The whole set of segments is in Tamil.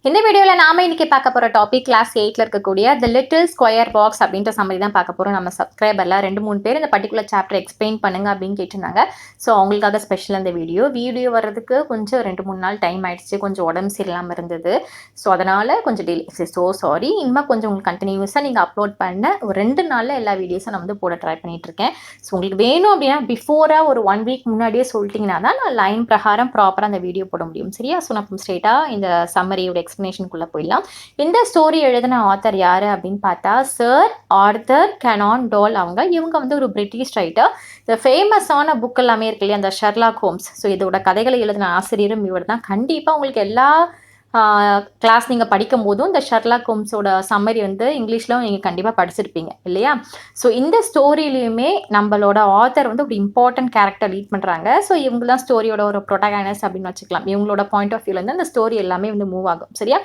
இந்த வீடியோவில் நாம இன்னைக்கு பார்க்க போகிற டாபிக் கிளாஸ் 8ல் இருக்கக்கூடிய த லிட்டில் ஸ்கொயர் பாக்ஸ் அப்படின்ற சம்மரி தான் பார்க்க போகிறோம். நம்ம சப்ஸ்கிரைபரில் 2-3 பேர் இந்த பர்டிகுலர் சாப்டர் எக்ஸ்பிளைன் பண்ணுங்க அப்படின்னு கேட்டிருந்தாங்க. ஸோ அவங்களுக்காக ஸ்பெஷல் இந்த வீடியோ வர்றதுக்கு கொஞ்சம் 2-3 நாள் டைம் ஆயிடுச்சு. கொஞ்சம் உடம்பு சரியில்லாமல் இருந்தது. ஸோ அதனால் கொஞ்சம் டிலே. சாரி. இனிமேல் கொஞ்சம் உங்களுக்கு கண்டினியூஸாக நீங்கள் அப்லோட் பண்ண ஒரு 2 நாளில் எல்லா வீடியோஸும் நான் வந்து போட ட்ரை பண்ணிகிட்ருக்கேன். ஸோ உங்களுக்கு வேணும் அப்படின்னா பிஃபோராக ஒரு 1 வீக் முன்னாடியே சொல்லிட்டிங்கன்னா தான் நான் லைன் பிரகாரம் ப்ராப்பராக அந்த வீடியோ போட முடியும். சரியா? ஸோ நான் ஸ்ட்ரெயிட்டாக இந்த சம்மரியோட எக்ஸ்பிளனேஷனுக்குள்ளே போயிடலாம். இந்த ஸ்டோரி எழுதின ஆத்தர் யார் அப்படின்னு பார்த்தா சர் ஆர்தர் கனான் டால் இவங்க வந்து ஒரு பிரிட்டிஷ் ரைட்டர். இந்த ஃபேமஸான புக் எல்லாமே இருக்கு இல்லையா, அந்த ஷெர்லாக் ஹோம்ஸ். ஸோ இதோட கதைகளை எழுதின ஆசிரியரும் இவர் தான். கண்டிப்பாக உங்களுக்கு எல்லா கிளாஸ் நீங்கள் படிக்கும் போதும் இந்த ஷெர்லாக் ஹோம்ஸோட சம்மரி வந்து இங்கிலீஷில் நீங்கள் கண்டிப்பாக படிச்சிருப்பீங்க இல்லையா? ஸோ இந்த ஸ்டோரியிலையுமே நம்மளோட ஆத்தர் வந்து ஒரு இம்பார்ட்டன்ட் கேரக்டர் லீட் பண்ணுறாங்க. ஸோ இவங்க தான் ஸ்டோரியோட ஒரு ப்ரொட்டகானிஸ்ட் அப்படின்னு வச்சுக்கலாம். இவங்களோட பாயிண்ட் ஆஃப் வியூலேருந்து அந்த ஸ்டோரி எல்லாமே வந்து மூவ் ஆகும். சரியா?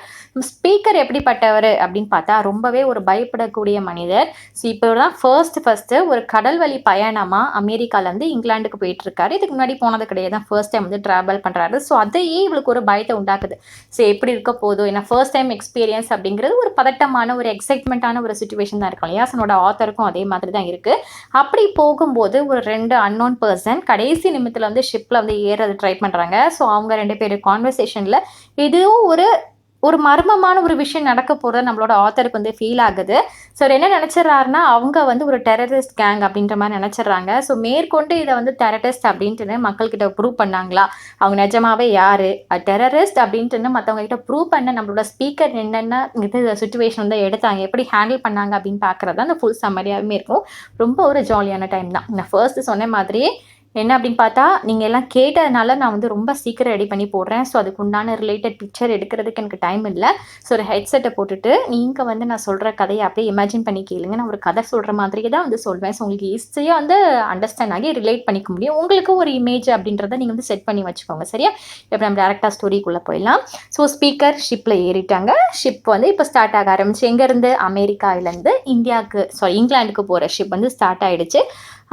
ஸ்பீக்கர் எப்படிப்பட்டவர் அப்படின்னு பார்த்தா ரொம்பவே ஒரு பயப்படக்கூடிய மனிதர். ஸோ இப்போ தான் ஃபர்ஸ்ட்டு ஒரு கடல் வழி பயணமாக அமெரிக்காலேருந்து இங்கிலாந்துக்கு போயிட்டுருக்காரு. இதுக்கு முன்னாடி போனது கிடையாது, தான் ஃபர்ஸ்ட் டைம் வந்து ட்ராவல் பண்ணுறாரு. ஸோ அதையே இவளுக்கு ஒரு பயத்தை உண்டாக்குது. ஸோ எப்படி இருக்க போதும், ஏன்னா ஃபர்ஸ்ட் டைம் எக்ஸ்பீரியன்ஸ் அப்படிங்கிறது ஒரு பதட்டமான ஒரு எக்ஸைட்மெண்ட்டான ஒரு சுச்சுவேஷன் தான் இருக்கும் இல்லையா? என்னோட ஆத்தருக்கும் அதே மாதிரி தான் இருக்குது. அப்படி போகும்போது ஒரு 2 அன்னோன் பர்சன் கடைசி நிமிடத்தில் வந்து ஷிப்பில் வந்து ஏறது ட்ரை பண்ணுறாங்க. ஸோ அவங்க 2 பேர் கான்வர்சேஷனில் இதுவும் ஒரு மர்மமான ஒரு விஷயம் நடக்க போகிறது நம்மளோட ஆத்தருக்கு வந்து ஃபீல் ஆகுது. ஸோ என்ன நினச்சிட்றாருன்னா அவங்க வந்து ஒரு டெரரிஸ்ட் கேங் அப்படின்ற மாதிரி நினச்சிட்றாங்க. ஸோ மேற்கொண்டு இதை வந்து டெரரிஸ்ட் அப்படின்ட்டு மக்கள்கிட்ட ப்ரூவ் பண்ணாங்களா, அவங்க நிஜமாவே யார் டெரரிஸ்ட் அப்படின்ட்டு மற்றவங்க கிட்ட ப்ரூவ் பண்ண நம்மளோட ஸ்பீக்கர் என்னென்ன இது சுச்சுவேஷன் வந்து எடுத்தாங்க, எப்படி ஹேண்டில் பண்ணாங்க அப்படின்னு பார்க்குறது தான் அந்த ஃபுல் சம்மரியாகவே இருக்கும். ரொம்ப ஒரு ஜாலியான டைம் தான். நான் ஃபர்ஸ்ட்டு சொன்ன மாதிரியே என்ன அப்படின்னு பார்த்தா நீங்கள் எல்லாம் கேட்டதுனால நான் வந்து ரொம்ப சீக்கிரம் ரெடி பண்ணி போடுறேன். ஸோ அதுக்கு உண்டான ரிலேட்டட் பிக்சர் எடுக்கிறதுக்கு எனக்கு டைம் இல்லை. ஸோ ஒரு ஹெட்செட்டை போட்டுட்டு நீங்கள் வந்து நான் சொல்கிற கதையை அப்படியே இமேஜின் பண்ணி கேளுங்க. நான் ஒரு கதை சொல்கிற மாதிரியே தான் வந்து சொல்வேன். ஸோ உங்களுக்கு ஈஸியாக வந்து அண்டர்ஸ்டாண்ட் ஆகி ரிலேட் பண்ணிக்க முடியும். உங்களுக்கு ஒரு இமேஜ் அப்படின்றத நீங்கள் வந்து செட் பண்ணி வச்சுக்கோங்க. சரியா? இப்போ நம்ம டேரெக்டாக ஸ்டோரிக்குள்ளே போயிடலாம். ஸோ ஸ்பீக்கர் ஷிப்பில் ஏறிட்டாங்க. ஷிப் வந்து இப்போ ஸ்டார்ட் ஆக ஆரம்பிச்சு. எங்கேருந்து? அமெரிக்காவிலேருந்து இங்கிலாந்துக்கு போகிற ஷிப் வந்து ஸ்டார்ட் ஆகிடுச்சு.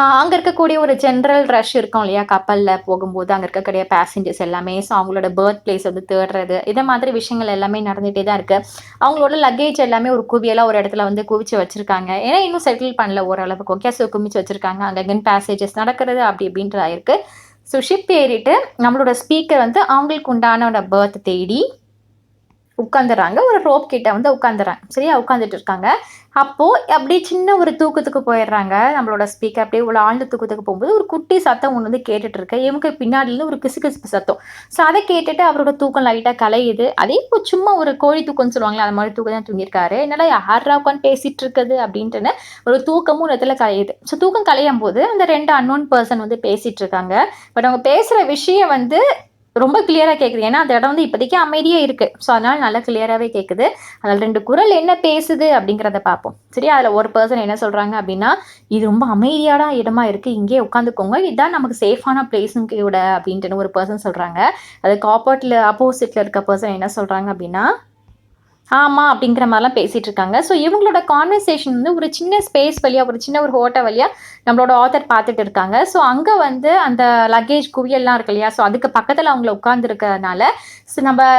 அங்கே இருக்கக்கூடிய ஒரு ஜென்ரல் ரஷ் இருக்கும் இல்லையா, கப்பலில் போகும்போது அங்கே இருக்கக்கூடிய பேசஞ்சர்ஸ் எல்லாமே. ஸோ அவங்களோட பர்த் பிளேஸ் வந்து தேடுறது, இதை மாதிரி விஷயங்கள் எல்லாமே நடந்துகிட்டே தான் இருக்குது. அவங்களோட லக்கேஜ் எல்லாமே ஒரு குவியலாக ஒரு இடத்துல வந்து குவிச்சு வச்சுருக்காங்க. ஏன்னா இன்னும் செட்டில் பண்ணல ஓரளவுக்கு. ஓகே, ஸோ குவிச்சு வச்சுருக்காங்க. அங்கங்கன்னு பேசேஜஸ் நடக்கிறது அப்படி இப்படின்றதா இருக்குது. ஸோ ஷிப் ஏறிட்டு நம்மளோட ஸ்பீக்கர் வந்து அவங்களுக்கு உண்டான பர்த் தேடி உட்காந்துறாங்க. ஒரு ரோப் கிட்ட வந்து உட்காந்துறாங்க. சரியா? உட்காந்துட்டு இருக்காங்க. அப்போது அப்படியே சின்ன ஒரு தூக்கத்துக்கு போயிடுறாங்க. நம்மளோட ஸ்பீக்கர் அப்படியே ஒரு ஆழ்ந்த தூக்கத்துக்கு போகும்போது ஒரு குட்டி சத்தம் ஒன்று வந்து கேட்டுட்டு இருக்கு. இவங்க பின்னாடியில ஒரு கிசுகிசுப்பு சத்தம். ஸோ அதை கேட்டுட்டு அவரோட தூக்கம் லைட்டாக கலையுது. அதே இப்போ சும்மா ஒரு கோழி தூக்கம்னு சொல்லுவாங்களே, அது மாதிரி தூக்கம் தான் தூங்கியிருக்காரு. என்னால் யாரா உட்காந்து பேசிகிட்டு இருக்குது அப்படின்ட்டுன்னு ஒரு தூக்கமும் ஒரு இடத்துல கலையுது. ஸோ தூக்கம் கலையும் போது அந்த 2 அன்னோன் பர்சன் வந்து பேசிகிட்டு இருக்காங்க. பட் அவங்க பேசுகிற விஷயம் வந்து ரொம்ப கிளியராக கேட்குது. ஏன்னா அந்த இடம் வந்து இப்போதைக்கு அமைதியாக இருக்குது. ஸோ அதனால் நல்லா கிளியராகவே கேட்குது. அதில் 2 குரல் என்ன பேசுது அப்படிங்கிறத பார்ப்போம். சரி, அதில் ஒரு பர்சன் என்ன சொல்கிறாங்க அப்படின்னா, இது ரொம்ப அமைதியான இடமா இருக்குது, இங்கே உட்காந்துக்கோங்க, இதுதான் நமக்கு சேஃபான பிளேஸுங்க கூட அப்படின்ட்டு ஒரு பர்சன் சொல்கிறாங்க. அதுக்கு ஆப்போசிட்டில் இருக்க பர்சன் என்ன சொல்கிறாங்க அப்படின்னா, ஆமாம் அப்படிங்கிற மாதிரிலாம் பேசிகிட்டு இருக்காங்க. ஸோ இவங்களோட கான்வர்சேஷன் வந்து ஒரு சின்ன ஸ்பேஸ் வழியாக, ஒரு சின்ன ஒரு ஹோட்டல் வழியாக நம்மளோட ஆத்தர் பார்த்துட்டு இருக்காங்க. ஸோ அங்கே வந்து அந்த லக்கேஜ் குவியல்லாம் இருக்கு இல்லையா, ஸோ அதுக்கு பக்கத்தில் அவங்கள உட்காந்துருக்கிறதுனால ஸோ நம்ம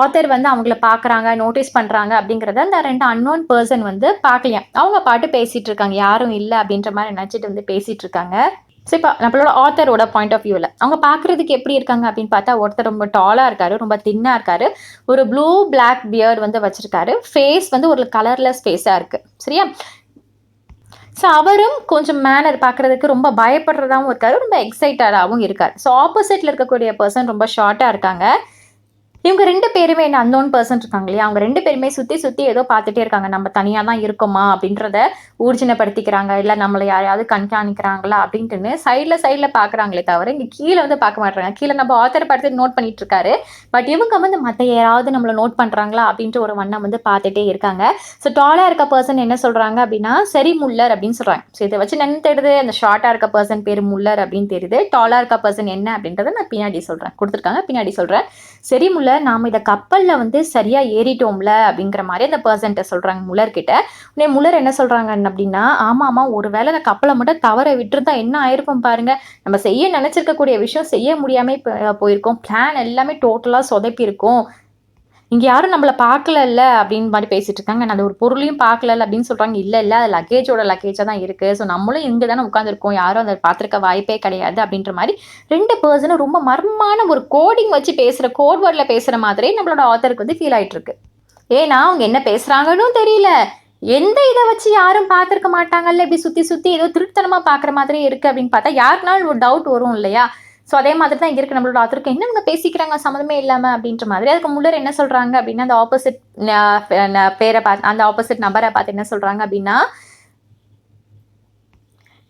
ஆத்தர் வந்து அவங்கள பார்க்குறாங்க, நோட்டீஸ் பண்ணுறாங்க அப்படிங்கிறத அந்த 2 அன்னோன் பர்சன் வந்து பார்க்கலையா. அவங்க பாட்டு பேசிகிட்டு இருக்காங்க, யாரும் இல்லை அப்படின்ற மாதிரி நினச்சிட்டு வந்து பேசிகிட்டு இருக்காங்க. ஸோ இப்போ நம்மளோட ஆத்தரோட பாயிண்ட் ஆஃப் வியூவில் அவங்க பார்க்குறதுக்கு எப்படி இருக்காங்க அப்படின்னு பார்த்தா, ஒருத்தர் ரொம்ப டாலாக இருக்காரு, ரொம்ப தின்னாக இருக்காரு, ஒரு ப்ளூ பிளாக் பியர்ட் வந்து வச்சிருக்காரு, ஃபேஸ் வந்து ஒரு கலர்லெஸ் ஃபேஸாக இருக்குது. சரியா? ஸோ அவரும் கொஞ்சம் மேனர் பார்க்குறதுக்கு ரொம்ப பயப்படுறதாகவும் இருக்காரு, ரொம்ப எக்ஸைட்டடாகவும் இருக்கார். ஸோ ஆப்போசிட்டில் இருக்கக்கூடிய பர்சன் ரொம்ப ஷார்ட்டாக இருக்காங்க. இவங்க 2 பேருமே என்ன அன்னோன் பர்சன் இருக்காங்க இல்லையா, அவங்க 2 பேருமே சுற்றி ஏதோ பார்த்துட்டே இருக்காங்க. நம்ம தனியாக தான் இருக்கோமா அப்படின்றத ஊர்ஜினப்படுத்திக்கிறாங்க, இல்லை நம்மளை யாரையாவது கண்காணிக்கிறாங்களா அப்படின்ட்டுன்னு சைடில் பார்க்குறாங்களே தவிர இங்கே கீழே வந்து பார்க்க மாட்டாங்க. கீழே நம்ம ஆத்தர் பார்த்து நோட் பண்ணிட்டு இருக்காரு. பட் இவங்க வந்து மற்ற யாராவது நம்மளை நோட் பண்ணுறாங்களா அப்படின்ட்டு ஒரு வண்ணம் வந்து பார்த்துட்டே இருக்காங்க. ஸோ டாலாக இருக்க பர்சன் என்ன சொல்கிறாங்க அப்படின்னா, சரி முல்லர் அப்படின்னு சொல்கிறாங்க. ஸோ இதை வச்சு என்ன தெரியுது, அந்த ஷார்ட்டாக இருக்க பர்சன் பேர் முல்லர் அப்படின்னு தெரியுது. டாலாக இருக்க பர்சன் என்ன அப்படின்றத நான் பின்னாடி சொல்கிறேன், கொடுத்துருக்காங்க, பின்னாடி சொல்கிறேன். சரி முல்லர், நாம் இதை கப்பலில் வந்து சரியாக ஏறிட்டோம்ல அப்படிங்கிற மாதிரி அந்த பர்சன்ட்ட சொல்கிறாங்க முல்லர்கிட்ட. உடனே முல்லர் என்ன சொல்கிறாங்க அப்படின்னா, ஆமாம், ஒரு வேளை அந்த கப்பலை மட்டும் தவற விட்டுருந்தா என்ன ஆயிருக்கும் பாருங்க, நம்ம செய்ய நினச்சிருக்கக்கூடிய விஷயம் செய்ய முடியாமல் போயிருக்கோம், பிளான் எல்லாமே டோட்டலாக சொதப்பியிருக்கோம், இங்கே யாரும் நம்மளை பார்க்கல அப்படின்னு மாதிரி பேசிட்டு இருக்காங்க. நான் ஒரு பொருளையும் பார்க்கல அப்படின்னு சொல்கிறாங்க. இல்லை அது லக்கேஜோட லக்கேஜாக தான் இருக்குது. ஸோ நம்மளும் இங்கே தானே உட்காந்துருக்கோம், யாரும் அதை பார்த்துருக்க வாய்ப்பே கிடையாது அப்படின்ற மாதிரி 2 பர்சனும் ரொம்ப மர்மமான ஒரு கோடிங் வச்சு பேசுகிற கோட் வேர்டில் பேசுகிற மாதிரி நம்மளோட ஆத்தருக்கு வந்து ஃபீல் ஆகிட்டு இருக்கு. ஏன்னா அவங்க என்ன பேசுகிறாங்கன்னு தெரியல, எந்த இதை வச்சு யாரும் பார்த்துருக்க மாட்டாங்கல்ல, இப்படி சுற்றி சுற்றி ஏதோ திருத்தனமாக பார்க்குற மாதிரி இருக்குது அப்படின்னு பார்த்தா யாருனாலும் ஒரு டவுட் வரும் இல்லையா? ஸோ அதே மாதிரி தான் இங்கே இருக்குது நம்மளோட ஆத்தருக்கு. என்ன இவங்க பேசிக்கிறாங்க சம்மந்தமே இல்லாமல் அப்படின்ற மாதிரி. அதுக்கு முள்ளர் என்ன சொல்கிறாங்க அப்படின்னா, அந்த ஆப்போசிட் பேரை பார்த்து, அந்த ஆப்போசிட் நபரை பார்த்து என்ன சொல்கிறாங்க அப்படின்னா,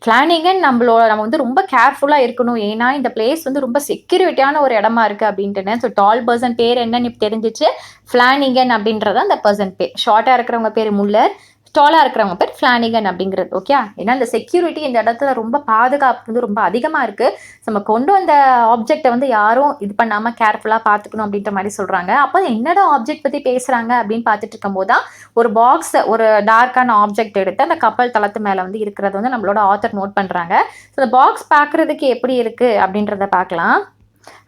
ஃப்ளானிகன் நம்ம வந்து ரொம்ப கேர்ஃபுல்லாக இருக்கணும், ஏன்னா இந்த பிளேஸ் வந்து ரொம்ப செக்யூரிட்டியான ஒரு இடமா இருக்குது அப்படின்ட்டுன்னு. ஸோ டால் பர்சன் பேர் என்னன்னு தெரிஞ்சிச்சு, ஃப்ளானிகன் அப்படின்றத அந்த பர்சன் பேர். ஷார்ட்டாக இருக்கிறவங்க பேர் முள்ளர், டாலாக இருக்கிறவங்க பேர் ஃப்ளானிகன் அப்படிங்கிறது. ஓகே, ஏன்னா இந்த செக்யூரிட்டி இந்த இடத்துல ரொம்ப பாதுகாப்பு வந்து ரொம்ப அதிகமாக இருக்குது. நம்ம கொண்டு வந்த ஆப்ஜெக்டை வந்து யாரும் இது பண்ணாமல் கேர்ஃபுல்லாக பார்த்துக்கணும் அப்படின்ற மாதிரி சொல்கிறாங்க. அப்போ என்னடா ஆப்ஜெக்ட் பற்றி பேசுகிறாங்க அப்படின்னு பார்த்துட்டு இருக்கும்போது தான் ஒரு பாக்ஸ், ஒரு டார்க்கான ஆப்ஜெக்ட் எடுத்து அந்த கப்பல் தளத்து மேலே வந்து இருக்கிறது வந்து நம்மளோட ஆத்தர் நோட் பண்ணுறாங்க. ஸோ அந்த பாக்ஸ் பார்க்குறதுக்கு எப்படி இருக்குது அப்படின்றத பார்க்கலாம்.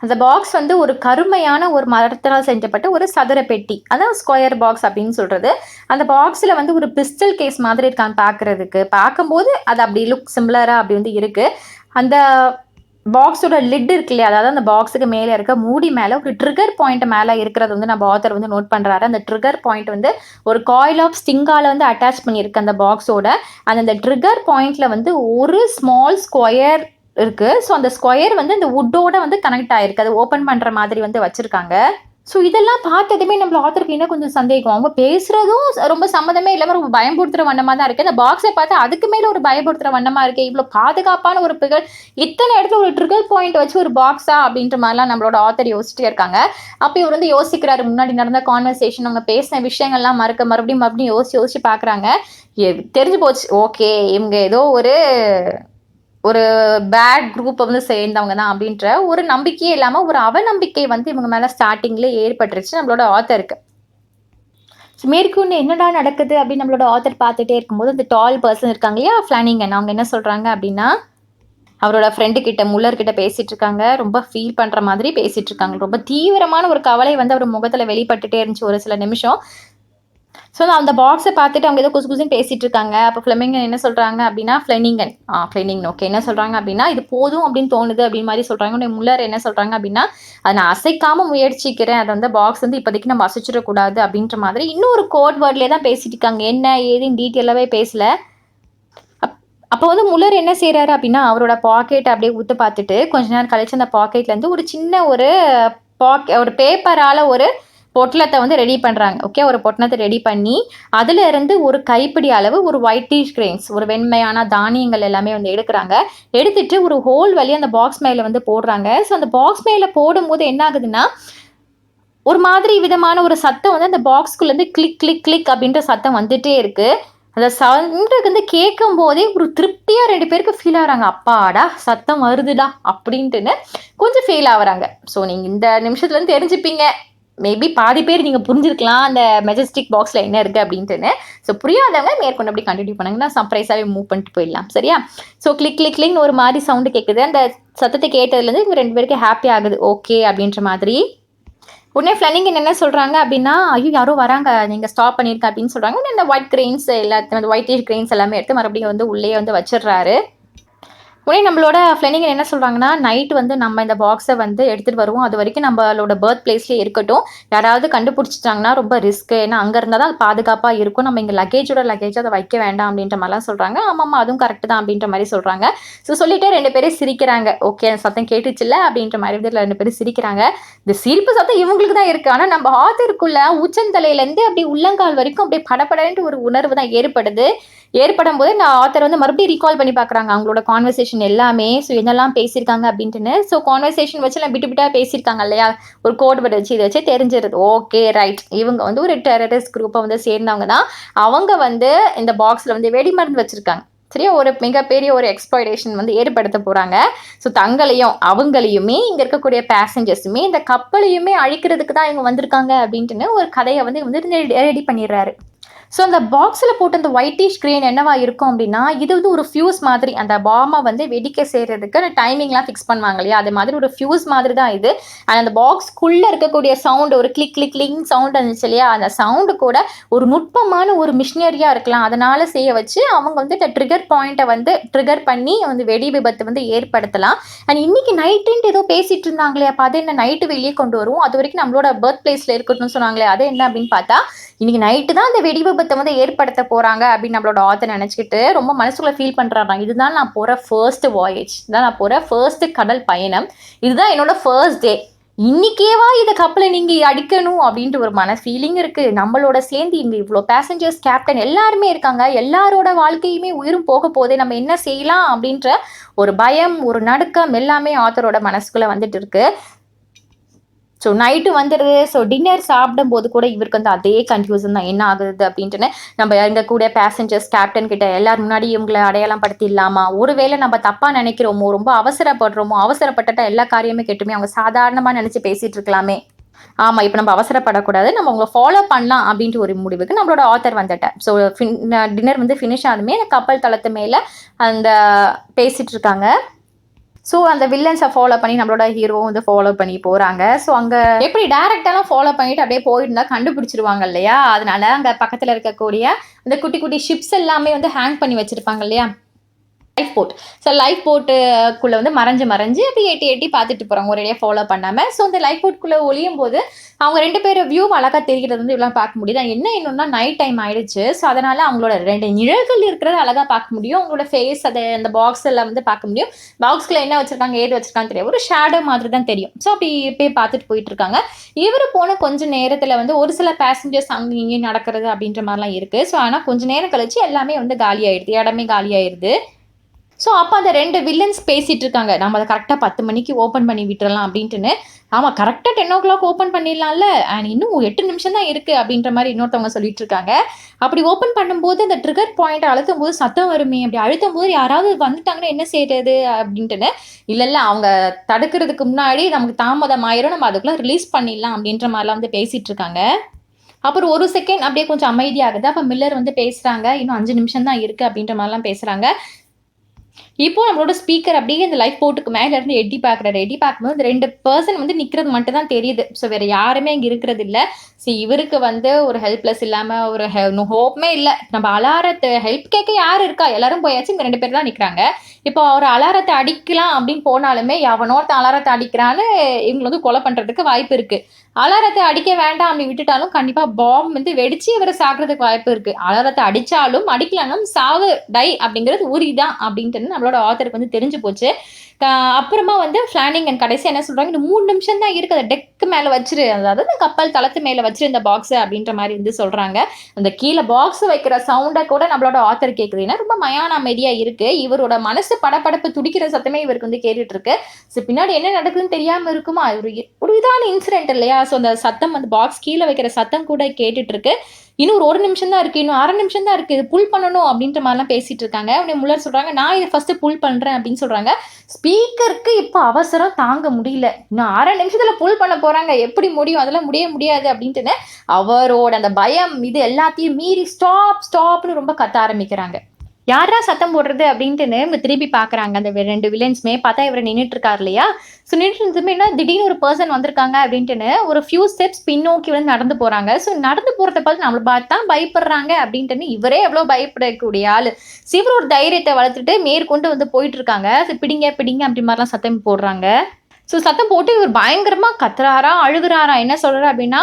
அந்த பாக்ஸ் வந்து ஒரு கருமையான ஒரு மரத்தால் செஞ்சப்பட்ட ஒரு சதுர பெட்டி, அதான் ஸ்கொயர் பாக்ஸ் அப்படின்னு சொல்கிறது. அந்த பாக்ஸில் வந்து ஒரு பிஸ்டல் கேஸ் மாதிரி இருக்கான்னு பார்க்குறதுக்கு, பார்க்கும்போது அது அப்படி லுக் சிம்லராக அப்படி வந்து இருக்குது. அந்த பாக்ஸோட லிட் இருக்கு இல்லையா, அதாவது அந்த பாக்ஸுக்கு மேலே இருக்க மூடி மேலே ஒரு ட்ரிகர் பாயிண்ட் மேலே இருக்கிறது வந்து நம்ம ஆத்தர் வந்து நோட் பண்ணுறாரு. அந்த ட்ரிகர் பாயிண்ட் வந்து ஒரு காயில் ஆஃப் ஸ்டிங்கால் வந்து அட்டாச் பண்ணியிருக்கு அந்த பாக்ஸோட. அந்த ட்ரிகர் பாயிண்டில் வந்து ஒரு ஸ்மால் ஸ்கொயர் இருக்குது. ஸோ அந்த ஸ்கொயர் வந்து இந்த வுட்டோட வந்து கனெக்ட் ஆகிருக்கு, அது ஓப்பன் பண்ணுற மாதிரி வந்து வச்சுருக்காங்க. ஸோ இதெல்லாம் பார்த்ததுமே நம்மள ஆத்தருக்கு இன்னும் கொஞ்சம் சந்தேகம். அவங்க பேசுகிறதும் ரொம்ப சம்மந்தமே இல்லாமல் ரொம்ப பயன்படுத்துகிற வண்ணமாக தான் இருக்குது. இந்த பாக்ஸை பார்த்தா அதுக்கு மேலே ஒரு பயப்படுத்துகிற வண்ணமாக இருக்குது. இவ்வளோ பாதுகாப்பான ஒரு பிகழ், இத்தனை இடத்துல ஒரு ட்ரிகர் பாயிண்ட் வச்சு ஒரு பாக்ஸா அப்படின்ற மாதிரிலாம் நம்மளோட ஆத்தர் யோசிச்சுட்டே இருக்காங்க. அப்போ இவர் வந்து யோசிக்கிறாரு, முன்னாடி நடந்த கான்வர்சேஷன், அவங்க பேசின விஷயங்கள்லாம் மறுபடியும் யோசிச்சு பார்க்குறாங்க. தெரிஞ்சு போச்சு, ஓகே இவங்க ஏதோ ஒரு பேட் குரூப்பை வந்து சேர்ந்தவங்க தான் அப்படின்ற ஒரு நம்பிக்கையே இல்லாமல் ஒரு அவநம்பிக்கை வந்து இவங்க மேலே ஸ்டார்டிங்லேயே ஏற்பட்டுருச்சு நம்மளோட ஆத்தருக்கு. மேற்கொண்டு என்னடா நடக்குது அப்படின்னு நம்மளோட ஆத்தர் பார்த்துட்டே இருக்கும்போது அந்த டால் பர்சன் இருக்காங்க இல்லையா, ஃப்ளானிகன், அவங்க என்ன சொல்கிறாங்க அப்படின்னா, அவரோட ஃப்ரெண்டு கிட்ட, முள்ளர் கிட்ட பேசிட்டு இருக்காங்க. ரொம்ப ஃபீல் பண்ணுற மாதிரி பேசிட்டு இருக்காங்க. ரொம்ப தீவிரமான ஒரு கவலை வந்து அவர் முகத்தில் வெளிப்பட்டுட்டே இருந்துச்சு ஒரு சில நிமிஷம். ஸோ அந்த பாக்ஸை பார்த்துட்டு அவங்க ஏதோ குசுன்னு பேசிட்டு இருக்காங்க. அப்போ ஃப்ளெமிங்கன் என்ன சொல்கிறாங்க அப்படின்னா, ஃப்ளெனிங்கன் ஓகே என்ன சொல்கிறாங்க அப்படின்னா, இது போதும் அப்படின்னு தோணுது அப்படின்னு மாதிரி சொல்கிறாங்க. முள்ளர் என்ன சொல்கிறாங்க அப்படின்னா, அதை நான் அசைக்காமல் முயற்சிக்கிறேன், அதை வந்து பாக்ஸ் வந்து இப்போதைக்கு நம்ம அசைச்சிடக்கூடாது அப்படின்ற மாதிரி இன்னொரு கோட் வேர்ட்லேயே தான் பேசிட்டு இருக்காங்க. என்ன ஏதுன்னு டீட்டெயிலாகவே பேசல. அப்போ வந்து முள்ளர் என்ன செய்கிறாரு அப்படின்னா, அவரோட பாக்கெட்டை அப்படியே ஊற்று பார்த்துட்டு கொஞ்ச நேரம் கழிச்சு அந்த பாக்கெட்லேருந்து ஒரு சின்ன ஒரு பேப்பரால் ஒரு பொட்டலத்தை வந்து ரெடி பண்ணுறாங்க. ஓகே, ஒரு பொட்டலத்தை ரெடி பண்ணி அதில் இருந்து ஒரு கைப்பிடி அளவு ஒரு ஒயிட்டிஷ் கிரெயின்ஸ், ஒரு வெண்மையான தானியங்கள் எல்லாமே வந்து எடுத்துட்டு ஒரு ஹோல் வழி அந்த பாக்ஸ் மேலே வந்து போடுறாங்க. ஸோ அந்த பாக்ஸ் மேலே போடும்போது என்ன ஆகுதுன்னா, ஒரு மாதிரி விதமான ஒரு சத்தம் வந்து அந்த பாக்ஸ்குள்ளேருந்து கிளிக் கிளிக் கிளிக் அப்படின்ற சத்தம் வந்துட்டே இருக்குது. அந்த சவுண்டுக்கு வந்து கேட்கும் போதே ஒரு திருப்தியாக 2 பேருக்கு ஃபீல் ஆகிறாங்க. அப்பாடா சத்தம் வருதுடா அப்படின்ட்டுன்னு கொஞ்சம் ஃபீல் ஆகுறாங்க. ஸோ நீங்கள் இந்த நிமிஷத்துலேருந்து தெரிஞ்சுப்பீங்க, மேபி பாதி பேர் நீங்கள் புரிஞ்சிருக்கலாம் அந்த மெஜஸ்டிக் பாக்ஸில் என்ன இருக்குது அப்படின்ட்டுன்னு. ஸோ புரியாதவங்க மேற்கொண்டு அப்படி கண்டினியூ பண்ணாங்கன்னா சர்ப்ரைஸாகவே மூவ் பண்ணிட்டு போயிடலாம். சரியா? ஸோ கிளிக் கிளிக் கிளிக்னு ஒரு மாதிரி சவுண்டு கேட்குது. அந்த சத்தத்தை கேட்டதுலேருந்து இவங்க 2 பேருக்கு ஹாப்பி ஆகுது, ஓகே அப்படின்ற மாதிரி. உடனே ஃப்ளெனிங்கன் என்ன சொல்கிறாங்க அப்படின்னா, ஐயோ யாரோ வராங்க, நீங்கள் ஸ்டாப் பண்ணியிருக்க அப்படின்னு சொல்கிறாங்க. உடனே இந்த ஒயிட் கிரெயின்ஸ் எல்லாத்தையும், அந்த ஒயிட்டிஷ் கிரெயின்ஸ் எல்லாமே எடுத்து மறுபடியும் வந்து உள்ளே வந்து வச்சிடுறாரு. உடனே நம்மளோட ஃப்ளெனிங்கன் என்ன சொல்கிறாங்கன்னா, நைட்டு வந்து நம்ம இந்த பாக்ஸை வந்து எடுத்துகிட்டு வருவோம், அது வரைக்கும் நம்மளோட பர்த் பிளேஸ்லேயே இருக்கட்டும், யாராவது கண்டுபிடிச்சிட்டாங்கன்னா ரொம்ப ரிஸ்க்கு, ஏன்னா அங்கே இருந்தால் தான் அது பாதுகாப்பாக இருக்கும், நம்ம இங்கே லக்கேஜை அதை வைக்க வேண்டாம் அப்படின்ற மாதிரிலாம் சொல்கிறாங்க. ஆமாம்மா அதுவும் கரெக்டு தான் அப்படின்ற மாதிரி சொல்கிறாங்க. ஸோ சொல்லிவிட்டு 2 பேரும் சிரிக்கிறாங்க. ஓகே அந்த சத்தம் கேட்டுச்சுல்ல அப்படின்ற மாதிரி வந்து 2 பேரும் சிரிக்கிறாங்க. இந்த சிரிப்பு சத்தம் இவங்களுக்கு தான் இருக்குது. ஆனால் நம்ம ஆத்தருக்குள்ள உச்சந்தலையிலேருந்து அப்படியே உள்ளங்கால் வரைக்கும் அப்படியே படப்படன்ட்டு ஒரு உணர்வு தான் ஏற்படும் போது நான் ஆத்தர் வந்து மறுபடியும் ரீகால் பண்ணி பார்க்குறாங்க அவங்களோட கான்வர்சேஷன் எல்லாமே. ஸோ என்னெல்லாம் பேசியிருக்காங்க அப்படின்ட்டுன்னு. ஸோ கான்வர்சேஷன் வச்சு எல்லாம் விட்டு பேசியிருக்காங்க இல்லையா, ஒரு கோட் வேர்டு வச்சு இதை வச்சு தெரிஞ்சிருது. ஓகே ரைட், இவங்க வந்து ஒரு டெரரிஸ்ட் குரூப்பை வந்து சேர்ந்தவங்க தான். அவங்க வந்து இந்த பாக்ஸில் வந்து வெடிமருந்து வச்சுருக்காங்க. சரியா, ஒரு மிகப்பெரிய ஒரு எக்ஸ்ப்ளாய்டேஷன் வந்து ஏற்படுத்த போகிறாங்க. ஸோ தங்களையும் அவங்களையுமே இங்கே இருக்கக்கூடிய பேசஞ்சர்ஸுமே இந்த கப்பலையுமே அழிக்கிறதுக்கு தான் இவங்க வந்திருக்காங்க அப்படின்ட்டுன்னு ஒரு கதையை வந்து ரெடி பண்ணிடுறாரு. ஸோ அந்த பாக்ஸில் போட்டு அந்த ஒயிட்டிஷ் கிரீன் என்னவா இருக்கும் அப்படின்னா, இது வந்து ஒரு ஃபியூஸ் மாதிரி. அந்த பாமை வந்து வெடிக்க செய்கிறதுக்கு அந்த டைமிங்லாம் ஃபிக்ஸ் பண்ணுவாங்க இல்லையா, அது மாதிரி ஒரு ஃபியூஸ் மாதிரி தான் இது. அண்ட் அந்த பாக்ஸ்க்குள்ளே இருக்கக்கூடிய சவுண்டு ஒரு கிளிக் கிளிக் கிளிங் சவுண்ட் இருந்துச்சு இல்லையா, அந்த சவுண்டு கூட ஒரு நுட்பமான ஒரு மிஷினரியாக இருக்கலாம். அதனால் செய்ய வச்சு அவங்க வந்து இந்த ட்ரிகர் பாயிண்ட்டை வந்து ட்ரிகர் பண்ணி வந்து வெடி விபத்து வந்து ஏற்படுத்தலாம். அண்ட் இன்னைக்கு நைட்டுன்ட்டு ஏதோ பேசிகிட்டு இருந்தாங்களே, அப்போ அது என்ன நைட்டு வெளியே கொண்டு வருவோம், அது வரைக்கும் நம்மளோட பர்த் பிளேஸில் இருக்கட்டும்னு சொன்னாங்களே, அது என்ன அப்படின்னு பார்த்தா இன்னைக்கு நைட்டு தான் அந்த வெடி விபத்தை வந்து ஏற்படுத்த போறாங்க அப்படின்னு நம்மளோட ஆத்தர் நினைச்சுக்கிட்டு ரொம்ப மனசுக்குள்ள ஃபீல் பண்றாங்க. இதுதான் நான் போற ஃபர்ஸ்ட் வாயேஜ், இதுதான் நான் போற ஃபர்ஸ்ட் கடல் பயணம், இதுதான் என்னோட ஃபர்ஸ்ட் டே, இன்னைக்கேவா இதை கப்பலை நீங்க அடிக்கணும் அப்படின்ட்டு ஒரு மன ஃபீலிங் இருக்கு. நம்மளோட சேர்ந்து இங்க இவ்வளோ பேசஞ்சர்ஸ் கேப்டன் எல்லாருமே இருக்காங்க, எல்லாரோட வாழ்க்கையுமே உயிரும் போக போதே, நம்ம என்ன செய்யலாம் அப்படின்ற ஒரு பயம் ஒரு நடுக்கம் எல்லாமே ஆத்தரோட மனசுக்குள்ள வந்துட்டு இருக்கு. ஸோ நைட்டு வந்துடுது. ஸோ டின்னர் சாப்பிடும்போது கூட இவருக்கு வந்து அதே கன்ஃபியூஷன் தான், என்ன ஆகுது அப்படின்ட்டுன்னு. நம்ம எங்கள் கூட பேசஞ்சர்ஸ் கேப்டன் கிட்ட எல்லாரும் முன்னாடி இவங்களை அடையாளம் படுத்திடலாமா, ஒருவேளை நம்ம தப்பாக நினைக்கிறோமோ, ரொம்ப அவசரப்படுறோமோ, அவசரப்பட்டுட்டா எல்லா காரியமே கெட்டுமே, அவங்க சாதாரணமாக நினச்சி பேசிகிட்டு இருக்கலாமே, ஆமாம் இப்போ நம்ம அவசரப்படக்கூடாது, நம்ம அவங்கள ஃபாலோ பண்ணலாம் அப்படின்ட்டு ஒரு முடிவுக்கு நம்மளோட ஆத்தர் வந்துட்டேன். ஸோ டின்னர் வந்து ஃபினிஷ் ஆகுதுமே அந்த கப்பல் தளத்து மேலே அந்த பேசிகிட்டு இருக்காங்க. ஸோ அந்த வில்லன்ஸை ஃபாலோ பண்ணி நம்மளோட ஹீரோ வந்து ஃபாலோ பண்ணி போகிறாங்க. ஸோ அங்கே எப்படி டேரெக்டாலாம் ஃபாலோ பண்ணிட்டு அப்படியே போயிருந்தா கண்டுபிடிச்சிருவாங்க இல்லையா, அதனால அங்கே பக்கத்தில் இருக்கக்கூடிய அந்த குட்டி குட்டி ஷிப்ஸ் எல்லாமே வந்து ஹேங் பண்ணி வச்சுருப்பாங்க இல்லையா, லைஃப் போட். ஸோ லைஃப் போட்டுக்குள்ளே வந்து மறைஞ்சு அப்படி எட்டி பார்த்துட்டு போகிறாங்க ஒரேடியாக ஃபாலோ பண்ணாமல். ஸோ அந்த லைஃப் போட்டுக்குள்ளே ஒளியும் போது அவங்க 2 பேரும் வியூ அழகாக தெரிகிறது வந்து இவ்வளோ பார்க்க முடியுது. என்னன்னா நைட் டைம் ஆயிடுச்சு. ஸோ அதனால் அவங்களோட 2 நிழல்கள் இருக்கிறத அழகாக பார்க்க முடியும். அவங்களோட ஃபேஸ் அதை அந்த பாக்ஸில் வந்து பார்க்க முடியும். பாக்ஸில் என்ன வச்சுருக்காங்க ஏது வச்சுருக்கான்னு தெரியும், ஒரு ஷேடோ மாதிரி தான் தெரியும். ஸோ அப்படி போய் பார்த்துட்டு போயிட்டு இருக்காங்க. இவர் போன கொஞ்சம் நேரத்தில் வந்து ஒரு சில பேசஞ்சர்ஸ் அங்கே இங்கேயும் நடக்கிறது அப்படின்ற மாதிரிலாம் இருக்குது. ஸோ ஆனால் கொஞ்சம் நேரம் கழிச்சு எல்லாமே வந்து காலி ஆயிடுது, இடமே காலி ஆயிடுது. ஸோ அப்போ அந்த 2 வில்லன்ஸ் பேசிகிட்டு இருக்காங்க, நம்ம அதை கரெக்டாக 10 மணிக்கு ஓப்பன் பண்ணி விட்டுறலாம் அப்படின்ட்டுன்னு. ஆமாம் கரெக்டாக 10 o'clock ஓப்பன் பண்ணிடலாம்ல, அண்ட் இன்னும் 8 நிமிஷம் தான் இருக்குது அப்படின்ற மாதிரி இன்னொருத்தவங்க சொல்லிட்டு இருக்காங்க. அப்படி ஓப்பன் பண்ணும்போது அந்த ட்ரிகர் பாயிண்ட் அழுத்தும் போது சத்தம் வருமே, அப்படி அழுத்தும் போது யாராவது வந்துட்டாங்கன்னா என்ன செய்யறது அப்படின்ட்டுன்னு. இல்லை அவங்க தடுக்கிறதுக்கு முன்னாடி நமக்கு தாமதம் ஆயிரும், நம்ம அதுக்குள்ளே ரிலீஸ் பண்ணிடலாம் அப்படின்ற மாதிரிலாம் வந்து பேசிகிட்டு இருக்காங்க. அப்புறம் ஒரு செகண்ட் அப்படியே கொஞ்சம் அமைதியாகுது. அப்போ மில்லர் வந்து பேசுகிறாங்க, இன்னும் 5 நிமிஷம் தான் இருக்குது அப்படின்ற மாதிரிலாம் பேசுகிறாங்க. இப்போ நம்மளோட ஸ்பீக்கர் அப்படியே இந்த லைஃப் போட்டுக்கு மேலே இருந்து எட்டி பார்க்கும்போது 2 பர்சன் வந்து நிற்கிறது மட்டும் தான் தெரியுது. ஸோ வேறு யாருமே இங்கே இருக்கிறது இல்லை. ஸோ இவருக்கு வந்து ஒரு ஹெல்ப்லெஸ் இல்லாமல் ஒரு ஹோப்புமே இல்லை. நம்ம அலாரத்தை ஹெல்ப் கேட்க யார் இருக்கா, எல்லாரும் போயாச்சு, இங்கே 2 பேர் தான் நிற்கிறாங்க. இப்போ ஒரு அலாரத்தை அடிக்கலாம் அப்படின்னு போனாலுமே எவனோர்த்த அலாரத்தை அடிக்கிறான்னு இவங்களை வந்து கொலை பண்ணுறதுக்கு வாய்ப்பு இருக்குது. அலாரத்தை அடிக்க வேண்டாம் அப்படி விட்டுட்டாலும் கண்டிப்பாக பாம் வந்து வெடிச்சு இவரை சாகிறதுக்கு வாய்ப்பு இருக்குது. அலாரத்தை அடித்தாலும் அடிக்கலாலும் சாவு டை அப்படிங்கிறது உறுதிதான் அப்படின்ட்டு நம்மளோட ஆத்தருக்கு வந்து தெரிஞ்சு போச்சு. அப்புறமா வந்து பிளானிங் அண்ட் கடைசி என்ன சொல்கிறாங்க, இந்த 3 நிமிஷம் தான் இருக்குது, அதை டெக்கு மேலே வச்சிரு, அதாவது அந்த கப்பல் தளத்து மேலே வச்சிரு இந்த பாக்ஸை அப்படின்ற மாதிரி வந்து சொல்கிறாங்க. அந்த கீழே பாக்ஸ் வைக்கிற சவுண்டை கூட நம்மளோட ஆத்தர் கேட்குது. ஏன்னா ரொம்ப மயான அமைதியாக இருக்குது. இவரோட மனசு படப்படப்பு துடிக்கிற சத்தமே இவருக்கு வந்து கேட்டுட்டு இருக்கு. ஸோ பின்னாடி என்ன நடக்குதுன்னு தெரியாமல் இருக்குமா, ஒரு இதான இன்சிடென்ட் இல்லையா. ஸோ அந்த சத்தம் வந்து பாக்ஸ் கீழே வைக்கிற சத்தம் கூட கேட்டுட்டு இருக்கு. இன்னும் ஒரு நிமிஷம் தான் இருக்குது, இன்னும் 1/2 நிமிஷம் தான் இருக்குது, இது புல் பண்ணணும் அப்படின்ற மாதிரிலாம் பேசிகிட்டு இருக்காங்க. உடனே முல்லர் சொல்கிறாங்க, நான் இதை ஃபஸ்ட்டு புல் பண்ணுறேன் அப்படின்னு சொல்கிறாங்க. ஸ்பீக்கருக்கு இப்போ அவசரம் தாங்க முடியல, இன்னும் 1/2 நிமிஷத்தில் புல் பண்ண போகிறாங்க, எப்படி முடியும், அதெல்லாம் முடியாது அப்படின்ட்டுன்னு அவரோட அந்த பயம் இது எல்லாத்தையும் மீறி ஸ்டாப்னு ரொம்ப கத்த ஆரம்பிக்கிறாங்க. யாரா சத்தம் போடுறது அப்படின்ட்டுன்னு இவங்க திரும்பி பார்க்குறாங்க. அந்த 2 வில்லன்ஸுமே பார்த்தா இவர் நின்றுட்டு இருக்காரு இல்லையா. ஸோ நின்றுட்டு இருந்துமே என்ன திடீர்னு ஒரு பர்சன் வந்திருக்காங்க அப்படின்ட்டுன்னு ஒரு ஃபியூ ஸ்டெப்ஸ் பின்னோக்கி வந்து நடந்து போகிறாங்க. ஸோ நடந்து போகிறத பார்த்து நம்மளை பார்த்து தான் பயப்படுறாங்க அப்படின்ட்டுன்னு இவரே எவ்வளோ பயப்படக்கூடிய ஆள். சிவர் ஒரு தைரியத்தை வளர்த்துட்டு மேற்கொண்டு வந்து போயிட்டு இருக்காங்க. ஸோ பிடிங்க அப்படி மாதிரிலாம் சத்தம் போடுறாங்க. ஸோ சத்தம் போட்டு இவர் பயங்கரமாக கத்துறாரா அழுகிறாரா, என்ன சொல்கிறார் அப்படின்னா,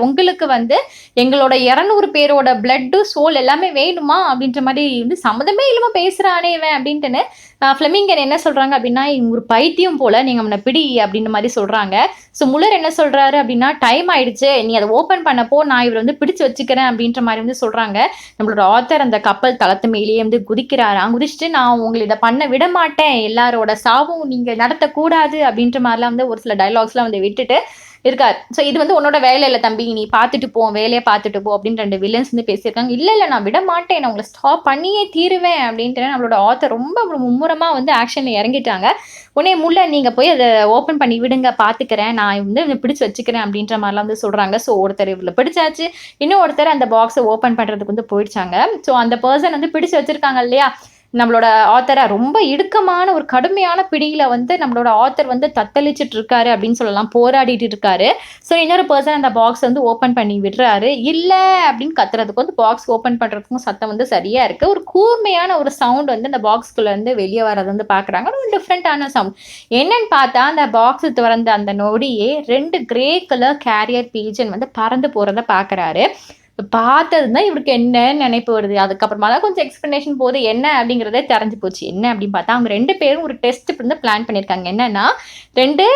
உங்களுக்கு வந்து எங்களோட 200 பேரோட பிளட்டு சோல் எல்லாமே வேணுமா அப்படின்ற மாதிரி வந்து சம்மந்தமே இல்லாமல் பேசுகிறானே இவன் அப்படின்ட்டுன்னு ஃப்ளெமிங்கன் என்ன சொல்கிறாங்க அப்படின்னா, ஒரு பைத்தியம் போல், நீங்கள் அவனை பிடி அப்படின்ற மாதிரி சொல்கிறாங்க. ஸோ முல்லர் என்ன சொல்கிறாரு அப்படின்னா, டைம் ஆயிடுச்சு, நீ அதை ஓப்பன் பண்ணப்போ நான் இவர் வந்து பிடிச்சி வச்சுக்கிறேன் அப்படின்ற மாதிரி வந்து சொல்கிறாங்க. நம்மளோட ஆத்தர் அந்த கப்பல் தளத்து மேலேயே வந்து குதிச்சிட்டு, நான் உங்களை இதை பண்ண விட மாட்டேன், எல்லாரோட சாவும் நீங்கள் நடத்தக்கூடாது அப்படின்ற மாதிரிலாம் வந்து ஒரு சில டைலாக்ஸ்லாம் வந்து விட்டுட்டு இருக்காரு. ஸோ இது வந்து உன்னோட வேலை இல்லை தம்பி, நீ பார்த்துட்டு போ, வேலையை பார்த்துட்டு போ அப்படின்னு 2 வில்லன்ஸ் வந்து பேசியிருக்காங்க. இல்லை நான் விட மாட்டேன், நான் உங்களை ஸ்டாப் பண்ணியே தீருவேன் அப்படின்ட்டு நம்மளோட ஆத்தர் ரொம்ப மும்முரமாக வந்து ஆக்ஷனில் இறங்கிட்டாங்க. உடனே முல்லை நீங்கள் போய் அதை ஓப்பன் பண்ணி விடுங்க, பார்த்துக்கிறேன், நான் வந்து பிடிச்சி வச்சுக்கிறேன் அப்படின்ற மாதிரிலாம் வந்து சொல்கிறாங்க. ஸோ ஒருத்தர் இவ்வளோ பிடிச்சாச்சு, இன்னும் ஒருத்தர் அந்த பாக்ஸை ஓப்பன் பண்ணுறதுக்கு வந்து போயிடுச்சாங்க. ஸோ அந்த பர்சன் வந்து பிடிச்சி வச்சிருக்காங்க இல்லையா, நம்மளோட ஆத்தரை ரொம்ப இடுக்கமான ஒரு கடுமையான பிடியில வந்து நம்மளோட ஆத்தர் வந்து தத்தளிச்சுட்டு இருக்காரு அப்படின்னு சொல்லலாம், போராடிட்டு இருக்காரு. ஸோ இன்னொரு பர்சன் அந்த பாக்ஸ் வந்து ஓப்பன் பண்ணி விடுறாரு. இல்லை அப்படின்னு கத்துறதுக்கும் அந்த பாக்ஸ் ஓப்பன் பண்ணுறதுக்கும் சத்தம் வந்து சரியா இருக்கு. ஒரு கூர்மையான ஒரு சவுண்ட் வந்து அந்த பாக்ஸ்குள்ள இருந்து வெளியே வர்றது வந்து பார்க்குறாங்க. ஒரு டிஃப்ரெண்டான சவுண்ட் என்னன்னு பார்த்தா, அந்த பாக்ஸ் திறந்த அந்த நொடியே 2 கிரே கலர் கேரியர் பீஜன் வந்து பறந்து போகிறத பார்க்குறாரு. பார்த்தது தான் இவருக்கு என்னன்னு நினைப்பு வருது. அதுக்கப்புறமா தான் கொஞ்சம் எக்ஸ்பிளனேஷன் போது என்ன அப்படிங்கிறதே தெரிஞ்சு போச்சு. என்ன அப்படின்னு பார்த்தா, அவங்க 2 பேரும் ஒரு டெஸ்ட் வந்து பிளான் பண்ணியிருக்காங்க. என்னன்னா 2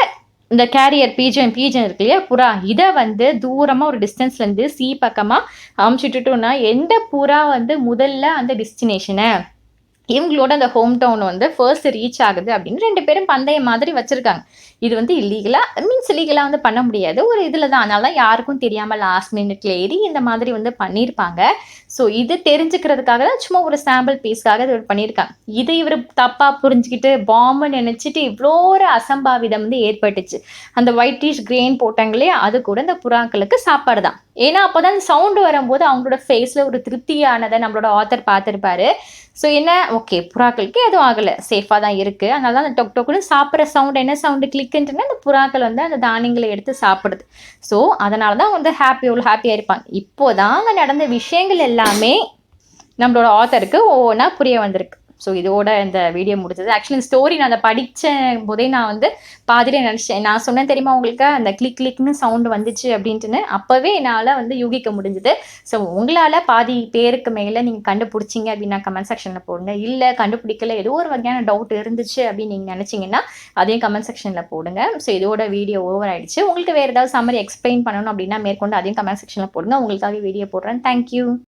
இந்த கேரியர் பீஜன் இருக்கு இல்லையா, புறா, இதை வந்து தூரமாக ஒரு டிஸ்டன்ஸ்லேருந்து சி பக்கமாக அமுச்சுட்டுட்டோம்னா எந்த புறா வந்து முதல்ல அந்த டெஸ்டினேஷனை இவங்களோட அந்த ஹோம் டவுன் வந்து ஃபர்ஸ்ட் ரீச் ஆகுது அப்படின்னு 2 பேரும் பந்தயம் மாதிரி வச்சுருக்காங்க. இது வந்து இல்லீகலாக வந்து பண்ண முடியாது. ஒரு இதில் தான், அதனால தான் யாருக்கும் தெரியாமல் லாஸ்ட் மினிட்ல ஏறி இந்த மாதிரி வந்து பண்ணியிருப்பாங்க. ஸோ இது தெரிஞ்சுக்கிறதுக்காக தான் சும்மா ஒரு சாம்பிள் பீஸ்க்காக இது பண்ணியிருக்காங்க. இது இவர் தப்பாக புரிஞ்சுக்கிட்டு பாம்பு நினச்சிட்டு இவ்வளோ ஒரு அசம்பாவிதம் வந்து ஏற்பட்டுச்சு. அந்த ஒயிட்டிஷ் கிரெயின் போட்டாங்களே, அது கூட இந்த புறாக்களுக்கு சாப்பாடு தான். ஏன்னா அப்போ தான் சவுண்டு வரும்போது அவங்களோட ஃபேஸில் ஒரு திருப்தியானதை நம்மளோட ஆத்தர் பார்த்துருப்பாரு. ஸோ என்ன, ஓகே புறாக்களுக்கு எதுவும் ஆகலை, சேஃபாக தான் இருக்குது. அதனால தான் அந்த டொக்குன்னு சாப்பிட்ற சவுண்ட், என்ன சவுண்டு கிளிக்குன்ட்டுன்னா அந்த புறாக்கள் வந்து அந்த தானியங்களை எடுத்து சாப்பிடுது. ஸோ அதனால தான் வந்து ஹாப்பியாக இருப்பாங்க. இப்போதான் அங்கே நடந்த விஷயங்கள் எல்லாமே நம்மளோட ஆத்தருக்கு ஒவ்வொன்றா புரிய வந்திருக்கு. ஸோ இதோட இந்த வீடியோ முடிஞ்சது. ஆக்சுவலி இந்த ஸ்டோரி நான் அதை படித்த போதே நான் வந்து பாதியிலே நினச்சேன். நான் சொன்னேன் தெரியுமா உங்களுக்கு, அந்த கிளிக்னு சவுண்டு வந்துச்சு அப்படின்ட்டுன்னு. அப்போவே என்னால் வந்து யூகிக்க முடிஞ்சுது. ஸோ உங்களால் பாதி பேருக்கு மேலே நீங்கள் கண்டுபிடிச்சிங்க அப்படின்னா கமெண்ட் செக்ஷனில் போடுங்க. இல்லை கண்டுபிடிக்கல, ஏதோ ஒரு வகையான டவுட் இருந்துச்சு அப்படின்னு நீங்கள் நினச்சிங்கன்னா அதையும் கமெண்ட் செக்ஷனில் போடுங்க. ஸோ இதோட வீடியோ ஓவர் ஆயிடுச்சு. உங்களுக்கு வேறு ஏதாவது சம்மரி எக்ஸ்பிளைன் பண்ணணும் அப்படின்னா மேற்கொண்டு அதையும் கமெண்ட் செக்ஷனில் போடுங்க. உங்களுக்காக வீடியோ போடுறேன். தேங்க்யூ.